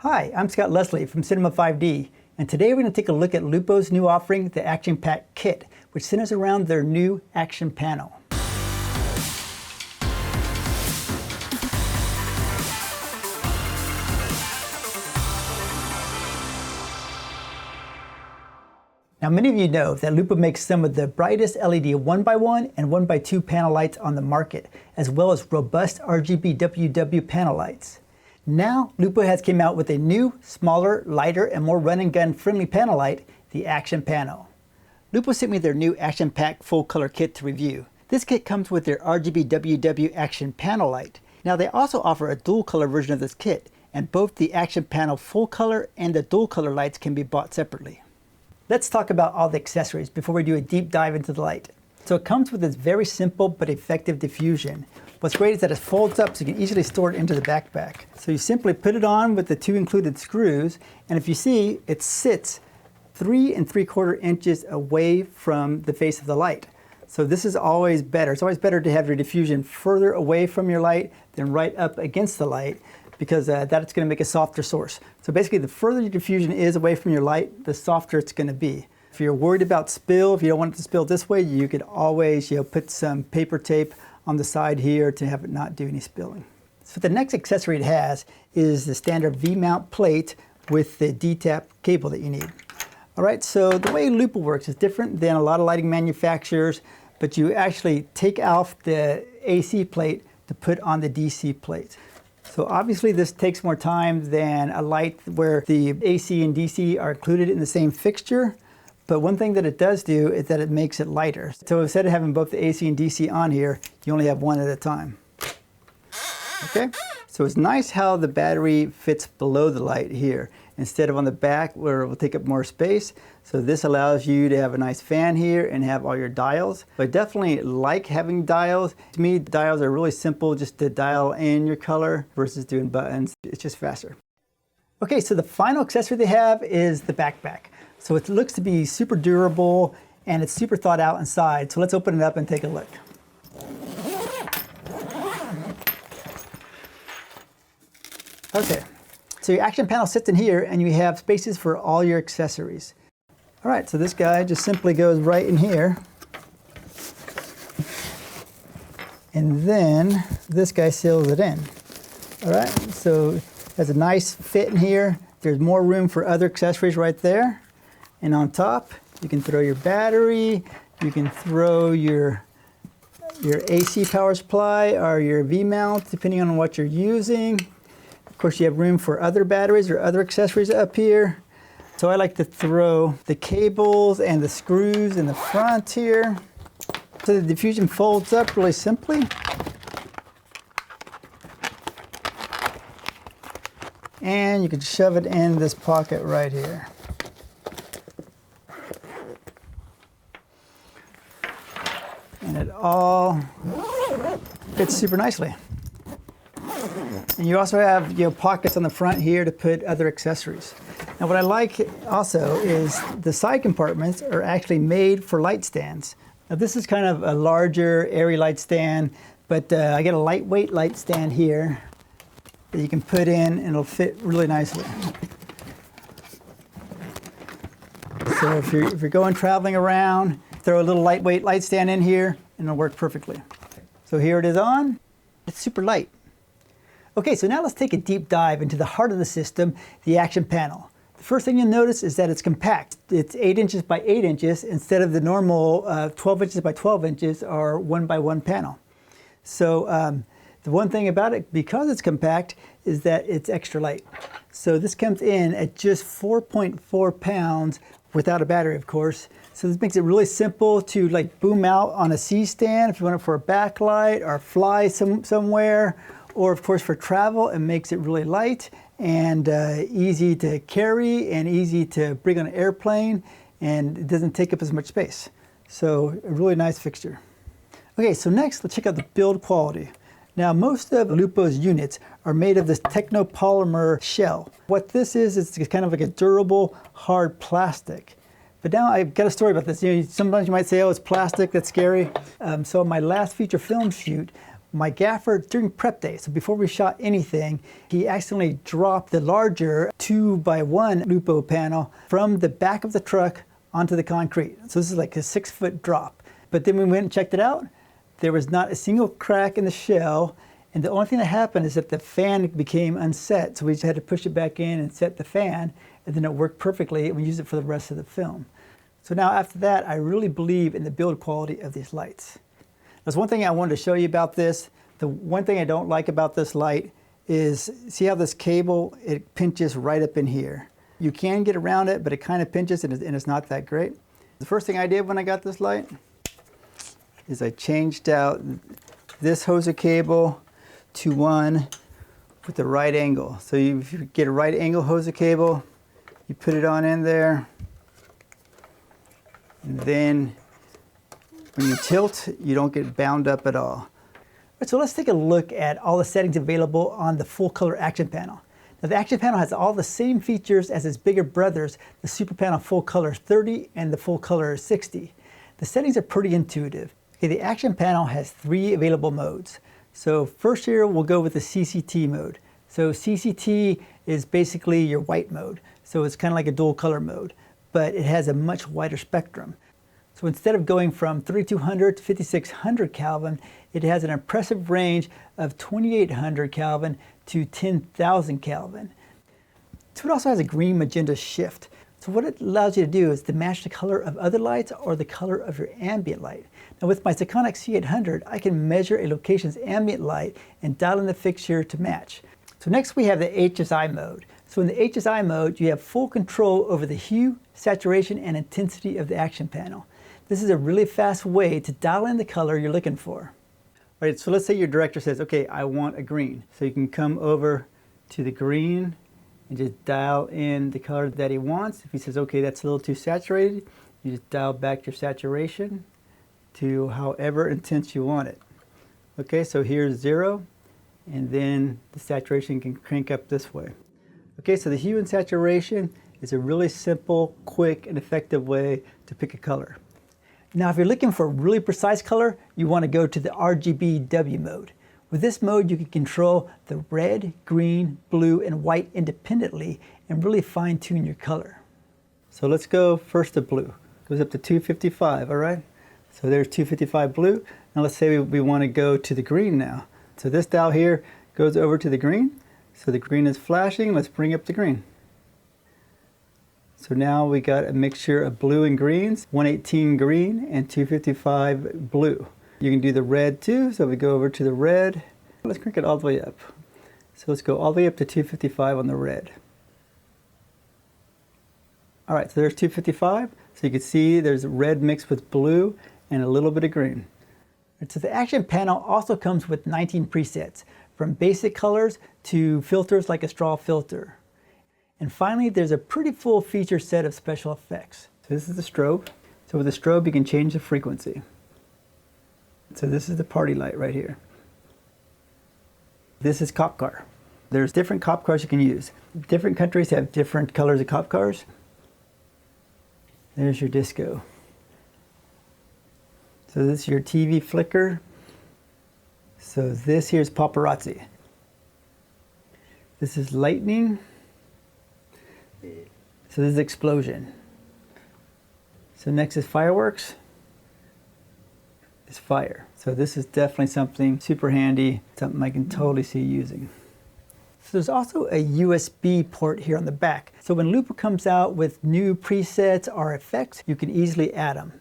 Hi, I'm Scott Leslie from Cinema 5D, and today we're going to take a look at Lupo's new offering, the Actionpack kit, which centers around their new action panel. Now, many of you know that Lupo makes some of the brightest LED 1x1 and 1x2 panel lights on the market, as well as robust RGBWW panel lights. Now, Lupo has came out with a new, smaller, lighter, and more run-and-gun friendly panel light, the Actionpanel. Lupo sent me their new Actionpack full color kit to review. This kit comes with their RGBWW Action Panel light. Now, they also offer a dual color version of this kit, and both the Actionpanel full color and the dual color lights can be bought separately. Let's talk about all the accessories before we do a deep dive into the light. So it comes with this very simple but effective diffusion. What's great is that it folds up so you can easily store it into the backpack. So you simply put it on with the two included screws, and if you see, it sits 3 3/4 inches away from the face of the light. So this is always better. It's always better to have your diffusion further away from your light than right up against the light, because that's going to make a softer source. So basically, the further your diffusion is away from your light, the softer it's going to be. If you're worried about spill, if you don't want it to spill this way, you could always put some paper tape on the side here to have it not do any spilling. So the next accessory it has is the standard V-mount plate with the D-tap cable that you need. All right, so the way Lupo works is different than a lot of lighting manufacturers, but you actually take off the AC plate to put on the DC plate. So obviously this takes more time than a light where the AC and DC are included in the same fixture. But one thing that it does do is that it makes it lighter. So instead of having both the AC and DC on here, you only have one at a time. Okay? So it's nice how the battery fits below the light here, instead of on the back where it will take up more space. So this allows you to have a nice fan here and have all your dials. But I definitely like having dials. To me, dials are really simple just to dial in your color versus doing buttons. It's just faster. Okay, so the final accessory they have is the backpack. So it looks to be super durable and it's super thought out inside. So let's open it up and take a look. Okay, so your action panel sits in here and you have spaces for all your accessories. All right, so this guy just simply goes right in here. And then this guy seals it in. All right, so it has a nice fit in here. There's more room for other accessories right there. And on top, you can throw your battery, you can throw your AC power supply or your V-mount, depending on what you're using. Of course, you have room for other batteries or other accessories up here. So I like to throw the cables and the screws in the front here. So the diffusion folds up really simply. And you can shove it in this pocket right here. And it all fits super nicely. And you also have pockets on the front here to put other accessories. Now what I like also is the side compartments are actually made for light stands. Now this is kind of a larger, airy light stand, but I get a lightweight light stand here that you can put in and it'll fit really nicely. So if you're going traveling around, throw a little lightweight light stand in here and it'll work perfectly. So here it is on. It's super light. Okay, so now let's take a deep dive into the heart of the system, the action panel. The first thing you'll notice is that it's compact. It's 8 inches by 8 inches instead of the normal 12 inches by 12 inches or 1x1 panel. So the one thing about it, because it's compact, is that it's extra light. So this comes in at just 4.4 pounds without a battery, of course. So this makes it really simple to boom out on a C-stand if you want it for a backlight or fly somewhere. Or of course for travel, it makes it really light and easy to carry and easy to bring on an airplane, and it doesn't take up as much space. So a really nice fixture. Okay, so next let's check out the build quality. Now most of Lupo's units are made of this technopolymer shell. What this is it's kind of like a durable, hard plastic. But now I've got a story about this. Sometimes you might say, oh, it's plastic, that's scary. So on my last feature film shoot, My gaffer, during prep day, so before we shot anything, he accidentally dropped the larger 2x1 Lupo panel from the back of the truck onto the concrete. So this is like a 6-foot drop. But then we went and checked it out. There was not a single crack in the shell. And the only thing that happened is that the fan became unset. So we just had to push it back in and set the fan. And then it worked perfectly. And we used it for the rest of the film. So now after that, I really believe in the build quality of these lights. There's one thing I wanted to show you about this. The one thing I don't like about this light is, see how this cable, it pinches right up in here. You can get around it, but it kind of pinches and it's not that great. The first thing I did when I got this light is I changed out this hose cable to one with the right angle. So if you get a right angle hose cable, you put it on in there, and then when you tilt, you don't get bound up at all. So let's take a look at all the settings available on the full color action panel. Now the action panel has all the same features as its bigger brothers, the Superpanel full color 30 and the full color 60. The settings are pretty intuitive. Okay, the action panel has 3 available modes. So first here we'll go with the CCT mode. So CCT is basically your white mode. So it's kind of like a dual color mode, but it has a much wider spectrum. So instead of going from 3200 to 5600 Kelvin, it has an impressive range of 2800 Kelvin to 10,000 Kelvin. So it also has a green magenta shift. So what it allows you to do is to match the color of other lights or the color of your ambient light. Now with my Sekonic C800, I can measure a location's ambient light and dial in the fixture to match. So next we have the HSI mode. So in the HSI mode, you have full control over the hue, saturation, and intensity of the action panel. This is a really fast way to dial in the color you're looking for. All right, so let's say your director says, okay, I want a green. So you can come over to the green and just dial in the color that he wants. If he says, okay, that's a little too saturated, you just dial back your saturation to however intense you want it. Okay, so here's 0, and then the saturation can crank up this way. Okay, so the hue and saturation is a really simple, quick, and effective way to pick a color. Now, if you're looking for a really precise color, you want to go to the RGBWW mode. With this mode, you can control the red, green, blue, and white independently and really fine-tune your color. So let's go first to blue. It goes up to 255, all right? So there's 255 blue. Now let's say we want to go to the green now. So this dial here goes over to the green. So the green is flashing. Let's bring up the green. So now we got a mixture of blue and greens, 118 green and 255 blue. You can do the red too, so we go over to the red. Let's crank it all the way up. So let's go all the way up to 255 on the red. All right, so there's 255. So you can see there's red mixed with blue and a little bit of green. And so the action panel also comes with 19 presets, from basic colors to filters like a straw filter. And finally, there's a pretty full feature set of special effects. So this is the strobe. So with the strobe, you can change the frequency. So this is the party light right here. This is cop car. There's different cop cars you can use. Different countries have different colors of cop cars. There's your disco. So this is your TV flicker. So this here is paparazzi. This is lightning. So this is explosion. So next is fireworks. Is fire. So this is definitely something super handy, something I can totally see using. So there's also a USB port here on the back. So when Lupo comes out with new presets or effects, you can easily add them.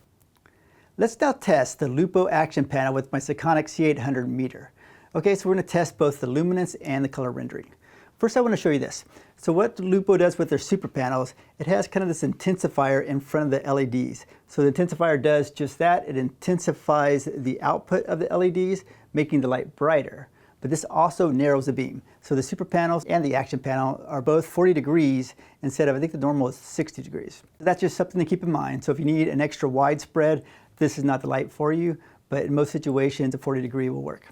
Let's now test the Lupo Actionpanel with my Sekonic C800 meter. Okay, so we're going to test both the luminance and the color rendering. First, I want to show you this. So what Lupo does with their Superpanels, it has kind of this intensifier in front of the LEDs. So the intensifier does just that. It intensifies the output of the LEDs, making the light brighter. But this also narrows the beam. So the Superpanels and the Action Panel are both 40 degrees instead of, I think the normal is 60 degrees. That's just something to keep in mind. So if you need an extra widespread, this is not the light for you, but in most situations, a 40 degree will work.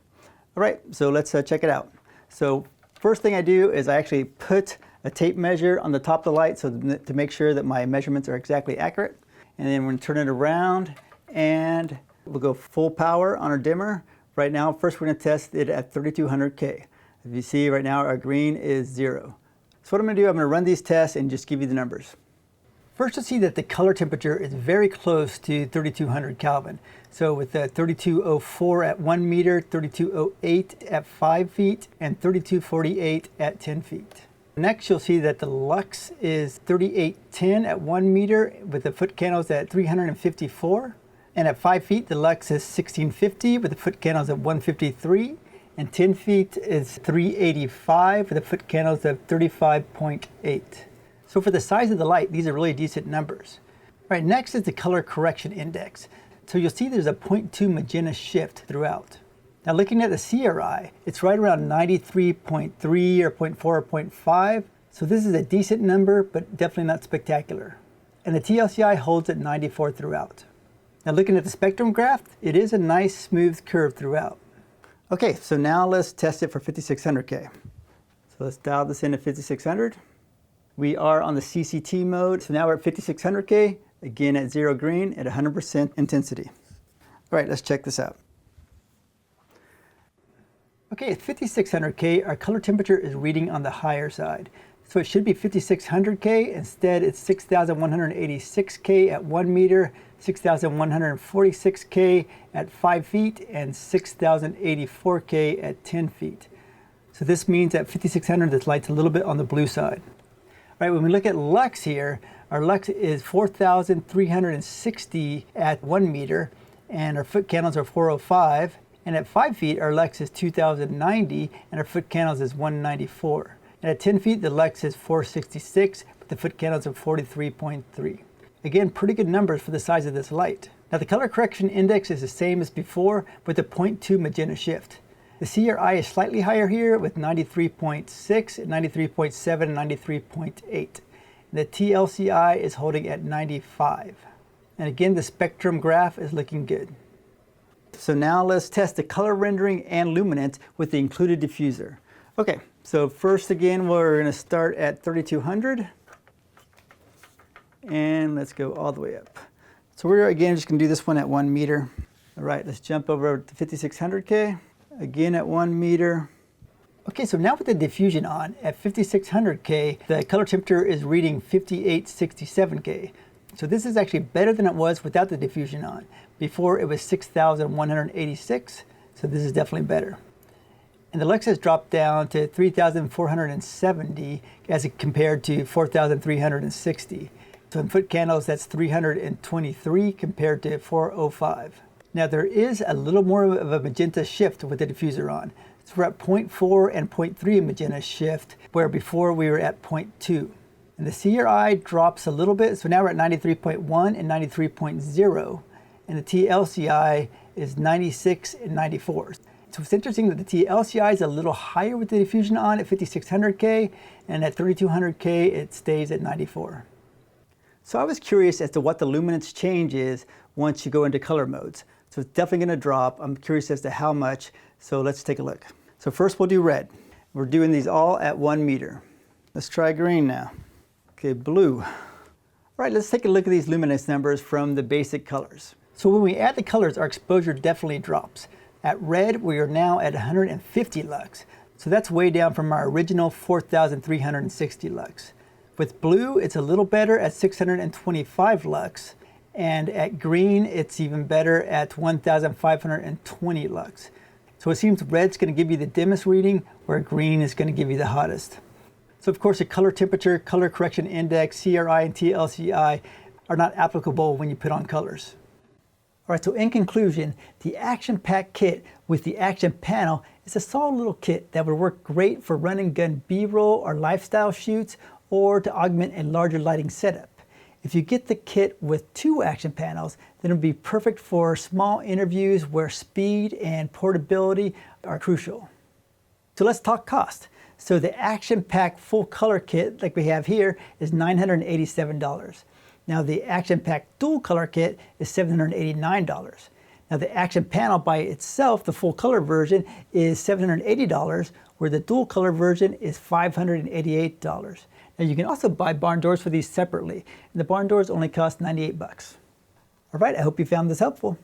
All right, so let's check it out. So first thing I do is I actually put a tape measure on the top of the light so to make sure that my measurements are exactly accurate. And then we're going to turn it around and we'll go full power on our dimmer Right now, first we're going to test it at 3200K. As you see right now, our green is 0. So what I'm going to do, I'm going to run these tests and just give you the numbers. First, you'll see that the color temperature is very close to 3200 Kelvin. So with 3204 at 1 meter, 3208 at 5 feet, and 3248 at 10 feet. Next, you'll see that the lux is 3810 at 1 meter with the foot candles at 354. And at 5 feet, the lux is 1650 with the foot candles at 153. And 10 feet is 385 with the foot candles of 35.8. So for the size of the light, these are really decent numbers. All right, next is the color correction index. So you'll see there's a 0.2 magenta shift throughout. Now looking at the CRI, it's right around 93.3 or 0.4 or 0.5. So this is a decent number, but definitely not spectacular. And the TLCI holds at 94 throughout. Now looking at the spectrum graph, it is a nice smooth curve throughout. Okay, so now let's test it for 5600K. So let's dial this in at 5600. We are on the CCT mode, so now we're at 5600K, again at 0 green at 100% intensity. All right, let's check this out. Okay, at 5600K, our color temperature is reading on the higher side. So it should be 5600K, instead it's 6186K at 1 meter, 6146K at 5 feet, and 6084K at 10 feet. So this means at 5600 this light's a little bit on the blue side. Right, when we look at lux here, our lux is 4,360 at 1 meter, and our foot candles are 405. And at 5 feet, our lux is 2,090, and our foot candles is 194. And at 10 feet, the lux is 466, but the foot candles are 43.3. Again, pretty good numbers for the size of this light. Now the color correction index is the same as before with a 0.2 magenta shift. The CRI is slightly higher here with 93.6, 93.7, and 93.8. The TLCI is holding at 95. And again, the spectrum graph is looking good. So now let's test the color rendering and luminance with the included diffuser. Okay, so first again, we're going to start at 3200. And let's go all the way up. So we're again just going to do this one at 1 meter. All right, let's jump over to 5600K. Again at 1 meter. Okay, so now with the diffusion on at 5600K, the color temperature is reading 5867K. So this is actually better than it was without the diffusion on. Before it was 6186, so this is definitely better. And the lux has dropped down to 3470 as compared to 4360. So in foot candles, that's 323 compared to 405. Now there is a little more of a magenta shift with the diffuser on. So we're at 0.4 and 0.3 magenta shift, where before we were at 0.2. And the CRI drops a little bit, so now we're at 93.1 and 93.0. And the TLCI is 96 and 94. So it's interesting that the TLCI is a little higher with the diffusion on at 5600K, and at 3200K it stays at 94. So I was curious as to what the luminance change is once you go into color modes. So it's definitely going to drop. I'm curious as to how much, so let's take a look. So first we'll do red. We're doing these all at 1 meter. Let's try green now. Okay, blue. All right, let's take a look at these luminance numbers from the basic colors. So when we add the colors, our exposure definitely drops. At red, we are now at 150 lux. So that's way down from our original 4,360 lux. With blue, it's a little better at 625 lux. And at green, it's even better at 1,520 lux. So it seems red's going to give you the dimmest reading, where green is going to give you the hottest. So of course, the color temperature, color correction index, CRI, and TLCI are not applicable when you put on colors. All right, so in conclusion, the Actionpack kit with the Actionpanel is a solid little kit that would work great for run and gun B-roll or lifestyle shoots, or to augment a larger lighting setup. If you get the kit with 2 action panels, then it'll be perfect for small interviews where speed and portability are crucial. So let's talk cost. So the Actionpack full color kit, like we have here, is $987. Now the Actionpack dual color kit is $789. Now the Actionpanel by itself, the full color version, is $780, where the dual color version is $588. Now you can also buy barn doors for these separately, and the barn doors only cost $98. All right, I hope you found this helpful.